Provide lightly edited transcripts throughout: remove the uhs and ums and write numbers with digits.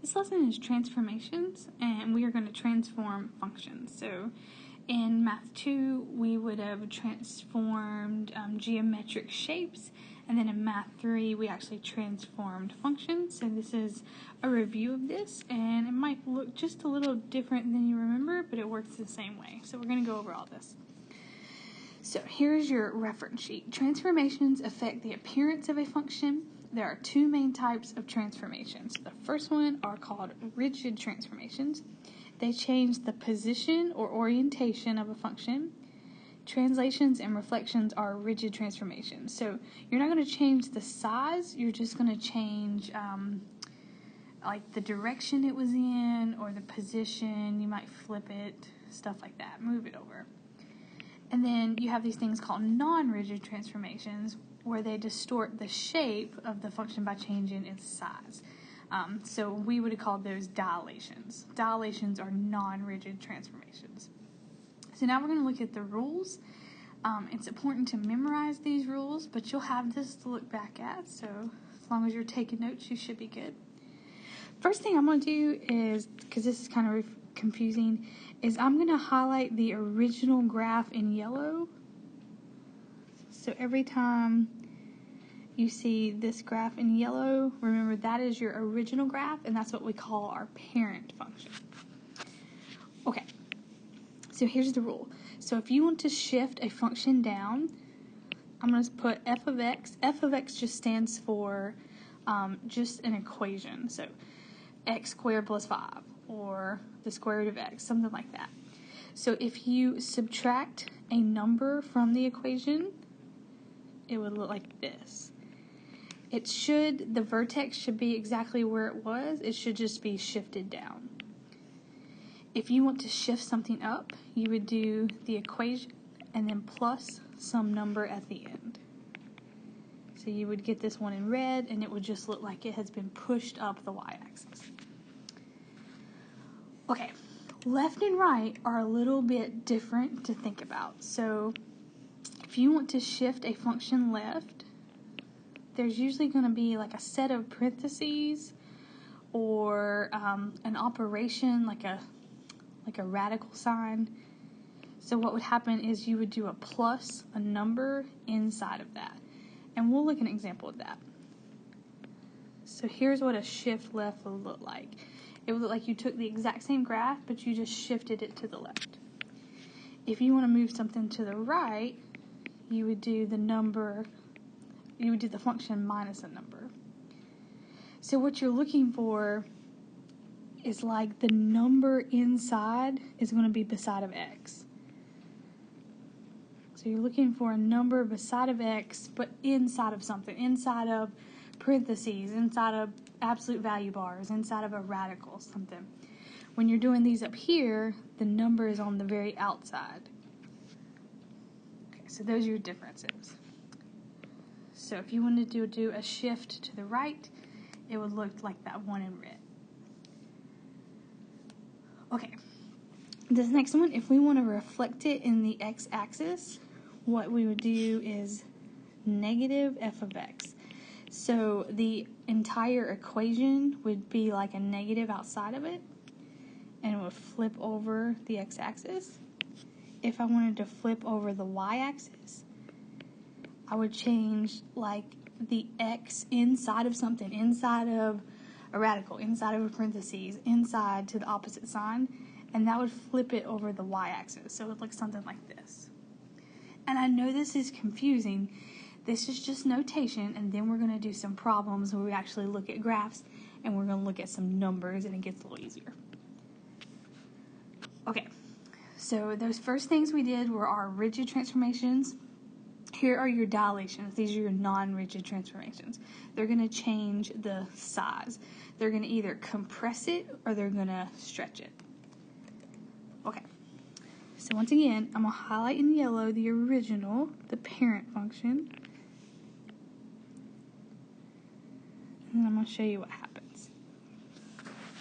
This lesson is transformations, and we are going to transform functions. So in Math 2, we would have transformed geometric shapes, and then in Math 3, we actually transformed functions. So this is a review of this, and it might look just a little different than you remember, but it works the same way. So we're going to go over all this. So here's your reference sheet. Transformations affect the appearance of a function. There are two main types of transformations. The first one are called rigid transformations. They change the position or orientation of a function. Translations and reflections are rigid transformations. So you're not going to change the size, you're just going to change like the direction it was in or the position. You might flip it, stuff like that, move it over. And then you have these things called non-rigid transformations, where they distort the shape of the function by changing its size. So we would have called those dilations. Dilations are non-rigid transformations. So now we're going to look at the rules. It's important to memorize these rules, but you'll have this to look back at, so as long as you're taking notes, you should be good. First thing I'm going to do is, because this is kind of confusing, is I'm going to highlight the original graph in yellow. So every time you see this graph in yellow, remember that is your original graph, and that's what we call our parent function. Okay, so here's the rule. So if you want to shift a function down, I'm going to put f of x. F of x just stands for just an equation. So x squared plus 5, or the square root of x, something like that. So if you subtract a number from the equation, it would look like this. The vertex should be exactly where it was. It should just be shifted down. If you want to shift something up, you would do the equation and then plus some number at the end. So you would get this one in red, and it would just look like it has been pushed up the y-axis. Okay, left and right are a little bit different to think about. So if you want to shift a function left, there's usually going to be like a set of parentheses or an operation like a radical sign. So what would happen is you would do a plus, a number inside of that. And we'll look at an example of that. So here's what a shift left would look like. It would look like you took the exact same graph, but you just shifted it to the left. If you want to move something to the right, you would do the function minus a number. So what you're looking for is like the number inside is going to be beside of x. So you're looking for a number beside of x, but inside of something, inside of parentheses, inside of absolute value bars, inside of a radical, something. When you're doing these up here, the number is on the very outside. Okay, so those are your differences. So if you wanted to do a shift to the right, it would look like that one in red. Okay, this next one, if we want to reflect it in the x-axis, what we would do is negative f of x. So the entire equation would be like a negative outside of it, and it would flip over the x-axis. If I wanted to flip over the y-axis, I would change like the x inside of something, inside of a radical, inside of a parentheses, inside to the opposite sign, and that would flip it over the y-axis. So it would look something like this. And I know this is confusing. This is just notation, and then we're going to do some problems where we actually look at graphs, and we're going to look at some numbers, and it gets a little easier. Okay, so those first things we did were our rigid transformations. Here are your dilations. These are your non-rigid transformations. They're going to change the size. They're going to either compress it or they're going to stretch it. Okay. So once again, I'm going to highlight in yellow the original, the parent function. And then I'm going to show you what happens.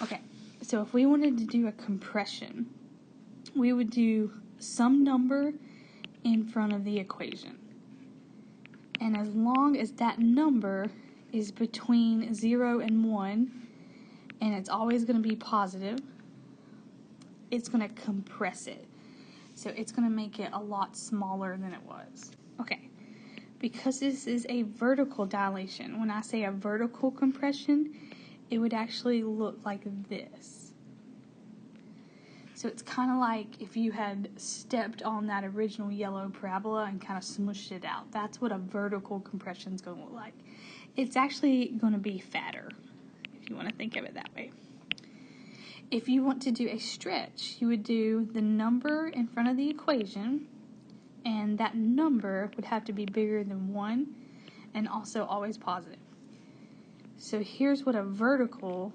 Okay. So if we wanted to do a compression, we would do some number in front of the equation. And as long as that number is between 0 and 1, and it's always going to be positive, it's going to compress it. So it's going to make it a lot smaller than it was. Okay, because this is a vertical dilation, when I say a vertical compression, it would actually look like this. So it's kind of like if you had stepped on that original yellow parabola and kind of smushed it out. That's what a vertical compression is going to look like. It's actually going to be fatter, if you want to think of it that way. If you want to do a stretch, you would do the number in front of the equation, and that number would have to be bigger than 1 and also always positive. So here's what a vertical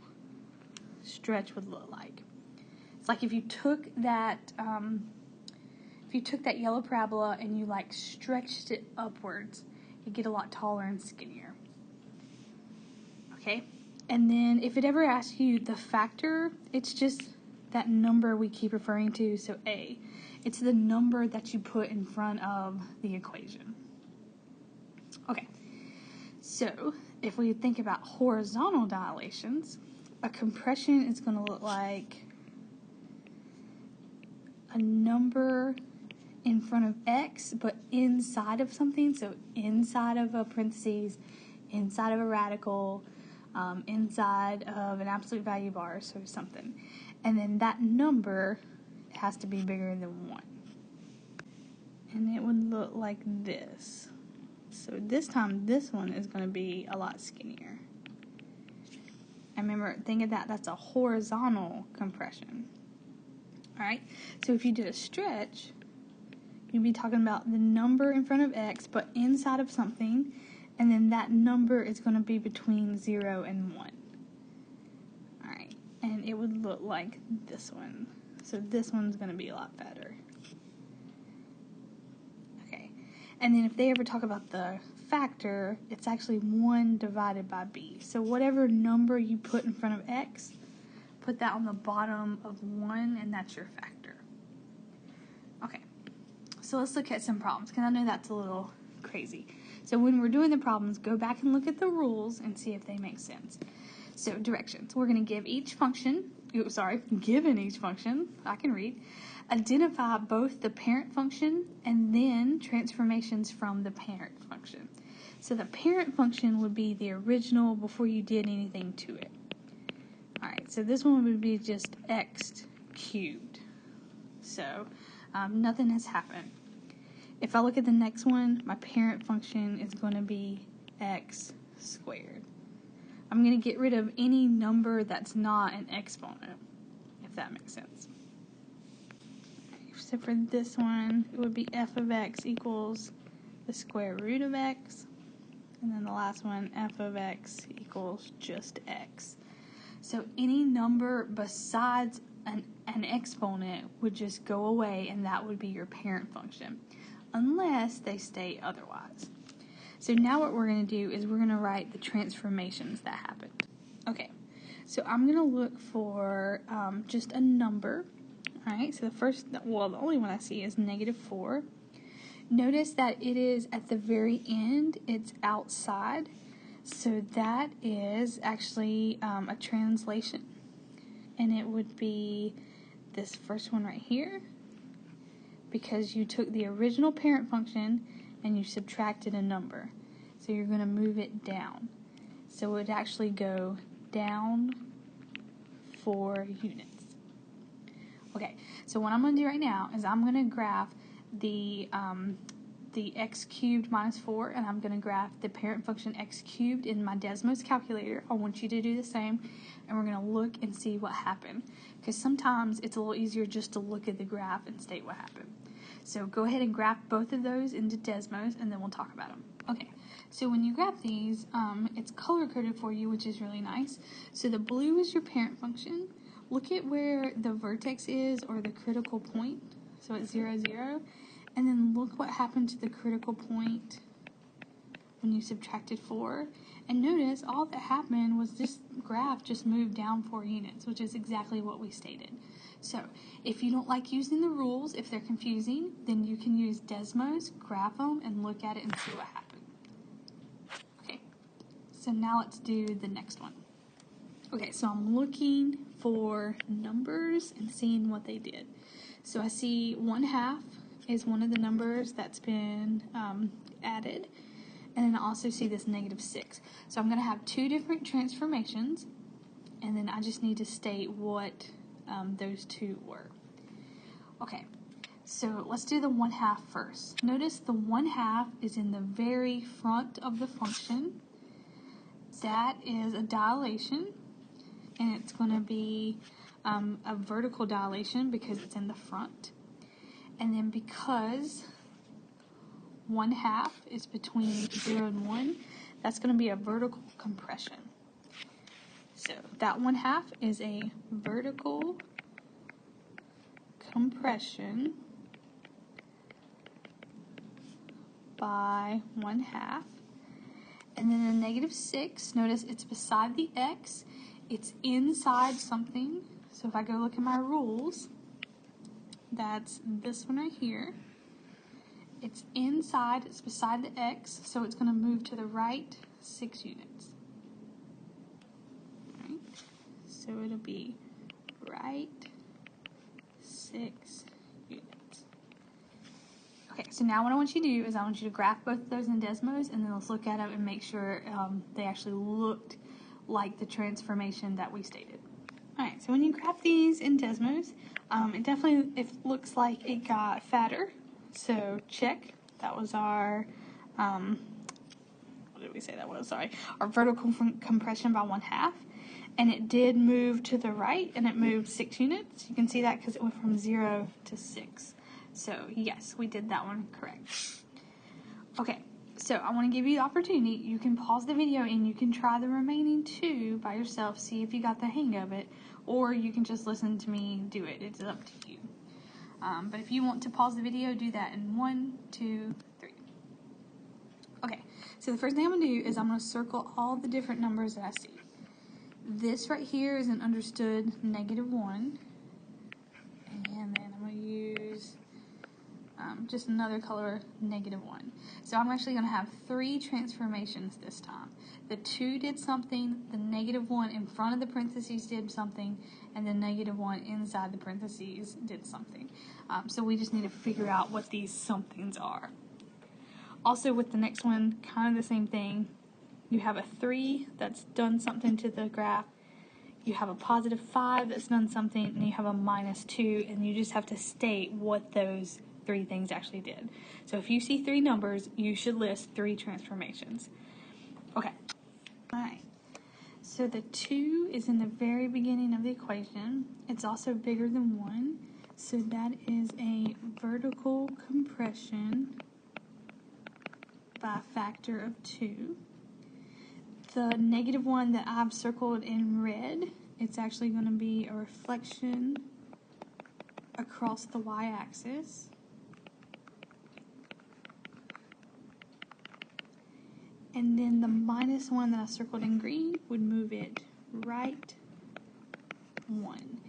stretch would look like. It's like if you took that yellow parabola and you like stretched it upwards, you get a lot taller and skinnier. Okay? And then if it ever asks you the factor, it's just that number we keep referring to, so A. It's the number that you put in front of the equation. Okay, so if we think about horizontal dilations, a compression is going to look like a number in front of X, but inside of something, so inside of a parentheses, inside of a radical, inside of an absolute value bar, so something. And then that number has to be bigger than 1. And it would look like this. So this time, this one is going to be a lot skinnier. And remember, think of that, that's a horizontal compression. Alright, so if you did a stretch, you'd be talking about the number in front of X, but inside of something, and then that number is going to be between 0 and 1. Alright, and it would look like this one. So this one's going to be a lot fatter. Okay, and then if they ever talk about the factor, it's actually 1 divided by b. So whatever number you put in front of X, put that on the bottom of 1, and that's your factor. Okay, so let's look at some problems, because I know that's a little crazy. So when we're doing the problems, go back and look at the rules and see if they make sense. So directions. We're going to give each function, given each function, I can read, identify both the parent function and then transformations from the parent function. So the parent function would be the original before you did anything to it. Alright, so this one would be just x cubed. So nothing has happened. If I look at the next one, my parent function is going to be x squared. I'm going to get rid of any number that's not an exponent, if that makes sense. So for this one, it would be f of x equals the square root of x. And then the last one, f of x equals just x. So any number besides an exponent would just go away, and that would be your parent function, unless they state otherwise. So now what we're going to do is we're going to write the transformations that happened. Okay, so I'm going to look for just a number. Alright, so the only one I see is -4. Notice that it is at the very end, it's outside. So that is actually a translation. And it would be this first one right here, because you took the original parent function and you subtracted a number. So you're going to move it down. So it would actually go down 4 units. Okay, so what I'm going to do right now is I'm going to graph the x cubed minus 4, and I'm going to graph the parent function x cubed in my Desmos calculator. I want you to do the same, and we're going to look and see what happened, because sometimes it's a little easier just to look at the graph and state what happened. So go ahead and graph both of those into Desmos, and then we'll talk about them. Okay, so when you graph these, it's color-coded for you, which is really nice. So the blue is your parent function. Look at where the vertex is, or the critical point. So it's 0, 0. And then look what happened to the critical point when you subtracted 4. And notice all that happened was this graph just moved down 4 units, which is exactly what we stated. So if you don't like using the rules, if they're confusing, then you can use Desmos, graph them, and look at it and see what happened. Okay, so now let's do the next one. Okay, so I'm looking for numbers and seeing what they did. So I see 1/2 is one of the numbers that's been added. And then I also see this -6. So I'm going to have two different transformations. And then I just need to state what those two were. Okay, so let's do the 1/2 first. Notice the 1/2 is in the very front of the function. That is a dilation. And it's going to be a vertical dilation because it's in the front. And then because 1/2 is between 0 and 1, that's going to be a vertical compression. So that 1/2 is a vertical compression by 1/2. And then the -6, notice it's beside the x. It's inside something. So if I go look at my rules, that's this one right here. It's inside, it's beside the x, so it's going to move to the right 6 units. All right. So it'll be right 6 units. Okay, so now what I want you to do is I want you to graph both of those in Desmos, and then let's look at them and make sure they actually looked like the transformation that we stated. Alright, so when you graph these in Desmos, it looks like it got fatter. So check. That was our, what did we say that was? Sorry. Our vertical compression by 1/2. And it did move to the right, and it moved 6 units. You can see that because it went from 0 to 6. So yes, we did that one correct. Okay. So I want to give you the opportunity. You can pause the video and you can try the remaining two by yourself, see if you got the hang of it, or you can just listen to me do it. It's up to you. But if you want to pause the video, do that in 1, 2, 3. Okay, so the first thing I'm going to do is I'm going to circle all the different numbers that I see. This right here is an understood -1. And then I'm going to use just another color, -1. So I'm actually going to have 3 transformations this time. The 2 did something, the -1 in front of the parentheses did something, and the -1 inside the parentheses did something. So we just need to figure out what these somethings are. Also with the next one, kind of the same thing. You have a 3 that's done something to the graph. You have a +5 that's done something, and you have a -2, and you just have to state what those 3 things actually did. So if you see 3 numbers, you should list 3 transformations. Okay. Alright. So the 2 is in the very beginning of the equation. It's also bigger than 1. So that is a vertical compression by a factor of 2. The -1 that I've circled in red, it's actually going to be a reflection across the y-axis. And then the -1 that I circled in green would move it right 1.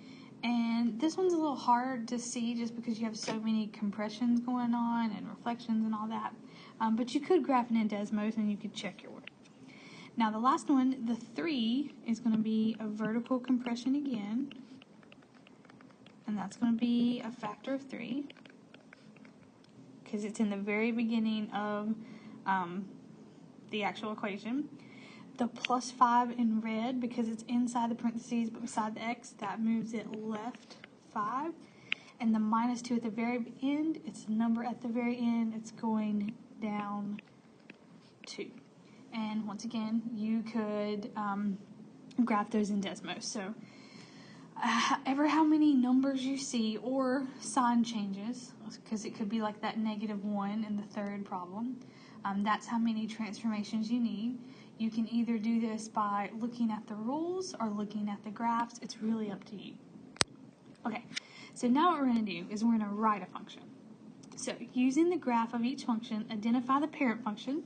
And this one's a little hard to see just because you have so many compressions going on and reflections and all that. But you could graph it in Desmos and you could check your work. Now the last one, the 3, is going to be a vertical compression again. And that's going to be a factor of 3. Because it's in the very beginning of the actual equation. The +5 in red, because it's inside the parentheses but beside the x, that moves it left 5. And the -2 at the very end, it's a number at the very end, it's going down 2. And once again, you could graph those in Desmos. So how many numbers you see or sign changes, because it could be like that -1 in the third problem, that's how many transformations you need. You can either do this by looking at the rules or looking at the graphs. It's really up to you. Okay, so now what we're going to do is we're going to write a function. So using the graph of each function, identify the parent function,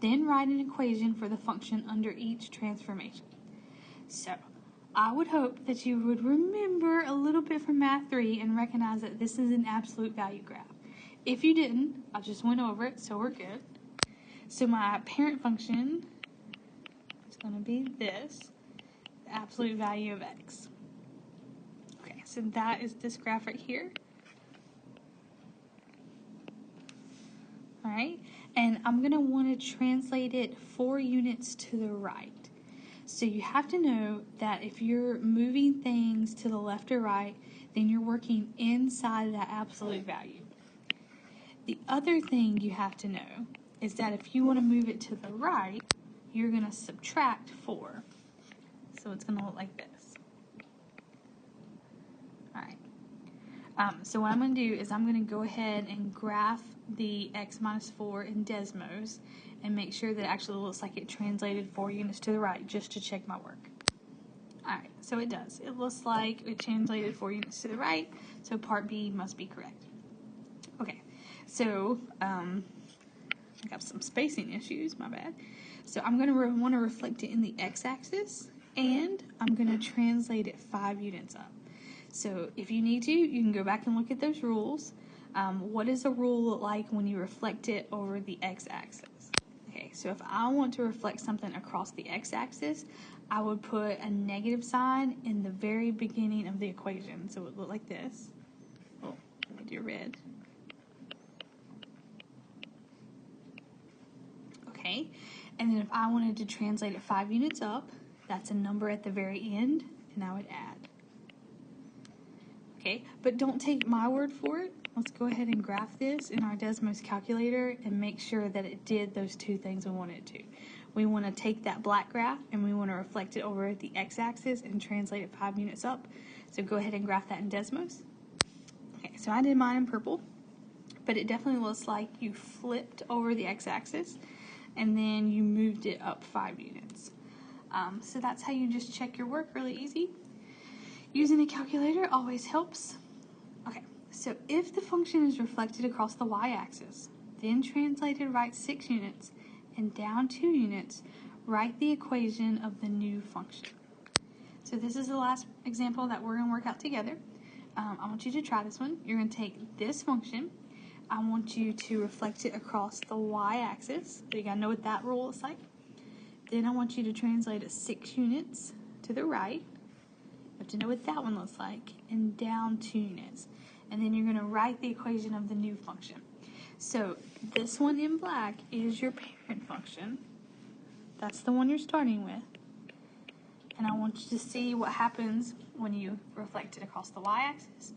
then write an equation for the function under each transformation. So I would hope that you would remember a little bit from Math 3 and recognize that this is an absolute value graph. If you didn't, I just went over it, so we're good. So my parent function is going to be this. The absolute value of x. Okay, so that is this graph right here. All right, and I'm going to want to translate it 4 units to the right. So you have to know that if you're moving things to the left or right, then you're working inside of that absolute value. The other thing you have to know is that if you want to move it to the right, you're going to subtract 4. So it's going to look like this. All right. So what I'm going to do is I'm going to go ahead and graph the x minus 4 in Desmos and make sure that it actually looks like it translated 4 units to the right, just to check my work. Alright, so it does. It looks like it translated 4 units to the right, so part B must be correct. Okay, so I got some spacing issues, my bad. So I'm going to want to reflect it in the x-axis, and I'm going to translate it 5 units up. So if you need to, you can go back and look at those rules. What does a rule look like when you reflect it over the x-axis? Okay, so if I want to reflect something across the x-axis, I would put a negative sign in the very beginning of the equation. So it would look like this. Oh, let me do red. Okay, and then if I wanted to translate it 5 units up, that's a number at the very end, and I would add. Okay, but don't take my word for it. Let's go ahead and graph this in our Desmos calculator and make sure that it did those 2 things we wanted it to. We want to take that black graph and we want to reflect it over the x-axis and translate it 5 units up. So go ahead and graph that in Desmos. Okay, so I did mine in purple, but it definitely looks like you flipped over the x-axis and then you moved it up 5 units. So that's how you just check your work, really easy. Using a calculator always helps. Okay, so if the function is reflected across the y-axis, then translated right 6 units, and down 2 units, write the equation of the new function. So this is the last example that we're going to work out together. I want you to try this one. You're going to take this function. I want you to reflect it across the y-axis. So you got to know what that rule looks like. Then I want you to translate it 6 units to the right. You have to know what that one looks like, and down 2 units. And then you're going to write the equation of the new function. So this one in black is your parent function. That's the one you're starting with. And I want you to see what happens when you reflect it across the y-axis,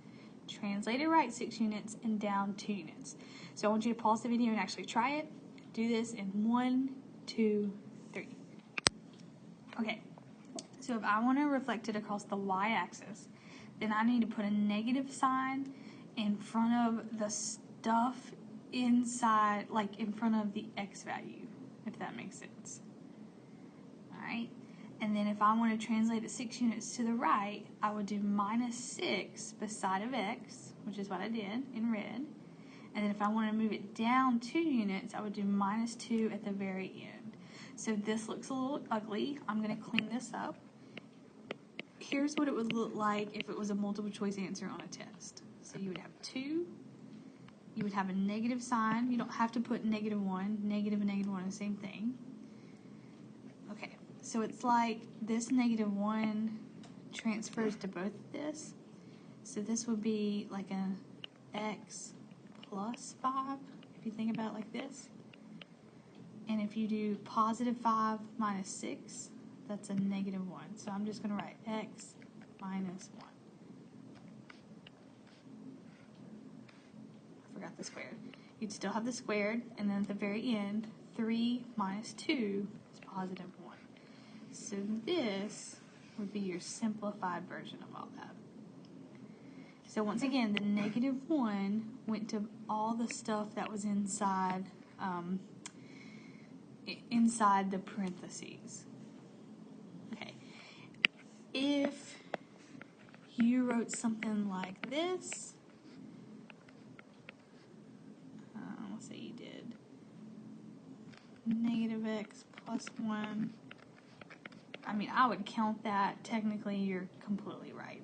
translate it right 6 units, and down 2 units. So I want you to pause the video and actually try it. Do this in 1, 2, 3. Okay. So if I want to reflect it across the y-axis, then I need to put a negative sign in front of the stuff inside, like in front of the x value, if that makes sense. Alright, and then if I want to translate it 6 units to the right, I would do minus 6 beside of x, which is what I did in red. And then if I want to move it down 2 units, I would do minus 2 at the very end. So this looks a little ugly. I'm going to clean this up. Here's what it would look like if it was a multiple choice answer on a test. So you would have 2, you would have a negative sign. You don't have to put negative 1. Negative and negative 1 are the same thing. Okay, so it's like this negative 1 transfers to both of this. So this would be like an x plus 5, if you think about it like this. And if you do positive 5 minus 6, that's a negative 1. So I'm just going to write x minus 1. I forgot the squared. You'd still have the squared, and then at the very end, 3 minus 2 is positive 1. So this would be your simplified version of all that. So once again, the negative 1 went to all the stuff that was inside inside the parentheses. Okay. If you wrote something like this, let's say you did negative x plus 1. I mean, I would count that. Technically, you're completely right.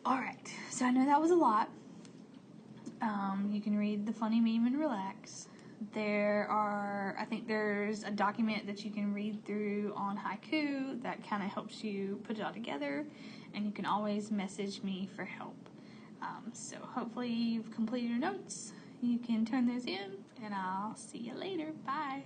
Alright, so I know that was a lot. You can read the funny meme and relax. I think there's a document that you can read through on Haiku that kind of helps you put it all together, and you can always message me for help. So hopefully you've completed your notes. You can turn those in, and I'll see you later. Bye.